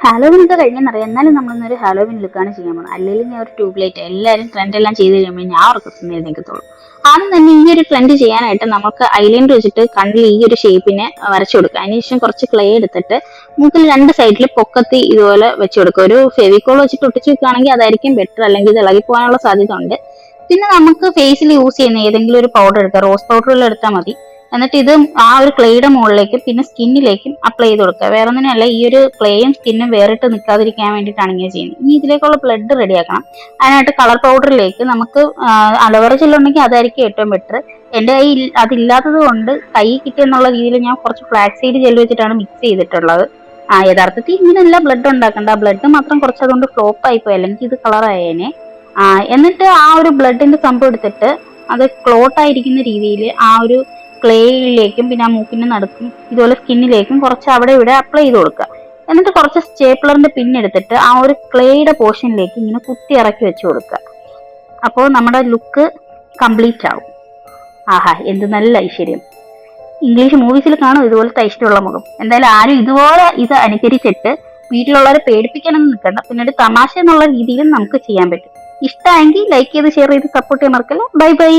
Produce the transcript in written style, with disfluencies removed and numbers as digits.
Halloween ഒക്കെ കഴിഞ്ഞെന്നറിയാം, എന്നാലും നമ്മളൊന്നൊരു Halloween ലുക്കാണ് ചെയ്യാൻ പോകുന്നത്. അല്ലെങ്കിൽ ഞാൻ ഒരു ട്യൂബ് ലൈറ്റ് എല്ലാവരും ട്രെൻഡ് എല്ലാം ചെയ്ത് കഴിയുമ്പോൾ ഞാൻ ഉറക്കത്തിൽ എഴുന്നേൽക്കത്തുള്ളൂ. ആദ്യം തന്നെ ഈ ഒരു ട്രെൻഡ് ചെയ്യാനായിട്ട് നമുക്ക് ഐലൈനർ വെച്ചിട്ട് കണ്ണിൽ ഈ ഒരു ഷേപ്പിനെ വരച്ചു കൊടുക്കുക. അതിനുശേഷം കുറച്ച് ക്ലേ എടുത്തിട്ട് മൂക്കിൽ രണ്ട് സൈഡിൽ പൊക്കത്തി ഇതുപോലെ വെച്ച് കൊടുക്കുക. ഒരു ഫെവിക്കോൾ വെച്ചിട്ട് ഒട്ടിച്ച് വെക്കുകയാണെങ്കിൽ അതായിരിക്കും ബെറ്റർ, അല്ലെങ്കിൽ ഇത് ഇളകിപ്പോകാനുള്ള സാധ്യത ഉണ്ട്. പിന്നെ നമുക്ക് ഫേസിൽ യൂസ് ചെയ്യുന്ന ഏതെങ്കിലും ഒരു പൗഡർ എടുക്കുക, റോസ് പൗഡറിൽ എടുത്താൽ മതി. എന്നിട്ട് ഇത് ആ ഒരു ക്ലേയുടെ മുകളിലേക്കും പിന്നെ സ്കിന്നിലേക്കും അപ്ലൈ ചെയ്ത് കൊടുക്കുക. വേറെ ഒന്നിനല്ല, ഈ ഒരു ക്ലേയും സ്കിന്നും വേറിട്ട് നിൽക്കാതിരിക്കാൻ വേണ്ടിയിട്ടാണ് ഇങ്ങനെ ചെയ്യുന്നത്. ഇനി ഇതിലേക്കുള്ള ബ്ലഡ് റെഡിയാക്കണം. അതിനായിട്ട് കളർ പൗഡറിലേക്ക് നമുക്ക് അലോവേറ ജെല്ലുണ്ടെങ്കിൽ അതായിരിക്കും ഏറ്റവും ബെറ്റർ. എൻ്റെ കയ്യിൽ അതില്ലാത്തത് കൊണ്ട് കൈ കിട്ടിയെന്നുള്ള രീതിയിൽ ഞാൻ കുറച്ച് ഫ്ലാക്സ് സീഡ് ജെല്ല് വെച്ചിട്ടാണ് മിക്സ് ചെയ്തിട്ടുള്ളത്. യഥാർത്ഥത്തിൽ ഇങ്ങനെയല്ല ബ്ലഡ് ഉണ്ടാക്കണ്ട, ബ്ലഡ് മാത്രം കുറച്ച് അതുകൊണ്ട് ഫ്ലോപ്പ് ആയിപ്പോയി, അല്ലെങ്കിൽ ഇത് കളറായേനെ. എന്നിട്ട് ആ ഒരു ബ്ലഡിന്റെ സംഭവം എടുത്തിട്ട് അത് ക്ലോട്ട് ആയിരിക്കുന്ന രീതിയിൽ ആ ഒരു ക്ലേയിലേക്കും പിന്നെ ആ മൂക്കിന്റെ നടുക്കും ഇതുപോലെ സ്കിന്നിലേക്കും കുറച്ച് അവിടെ ഇവിടെ അപ്ലൈ ചെയ്ത് കൊടുക്കുക. എന്നിട്ട് കുറച്ച് സ്റ്റേപ്ലറിന്റെ പിന്നെടുത്തിട്ട് ആ ഒരു ക്ലേയുടെ പോർഷനിലേക്ക് ഇങ്ങനെ കുത്തി ഇറക്കി വെച്ച് കൊടുക്കുക. അപ്പോൾ നമ്മുടെ ലുക്ക് കംപ്ലീറ്റ് ആവും. ആഹാ, എന്ത് നല്ല ഐശ്വര്യം! ഇംഗ്ലീഷ് മൂവീസിൽ കാണും ഇതുപോലത്തെ ഐശ്വര്യമുള്ള മുഖം. എന്തായാലും ആരും ഇതുപോലെ ഇത് അനുകരിച്ചിട്ട് വീട്ടിലുള്ളവരെ പേടിപ്പിക്കാനൊന്നും നിൽക്കണ്ട. പിന്നെ ഒരു തമാശ എന്നുള്ള രീതിയിലും നമുക്ക് ചെയ്യാൻ പറ്റും. ഇഷ്ടമെങ്കിൽ ലൈക്ക് ചെയ്ത് ഷെയർ ചെയ്ത് സപ്പോർട്ട് ചെയ്യാൻ മറക്കല്ല. Bye bye.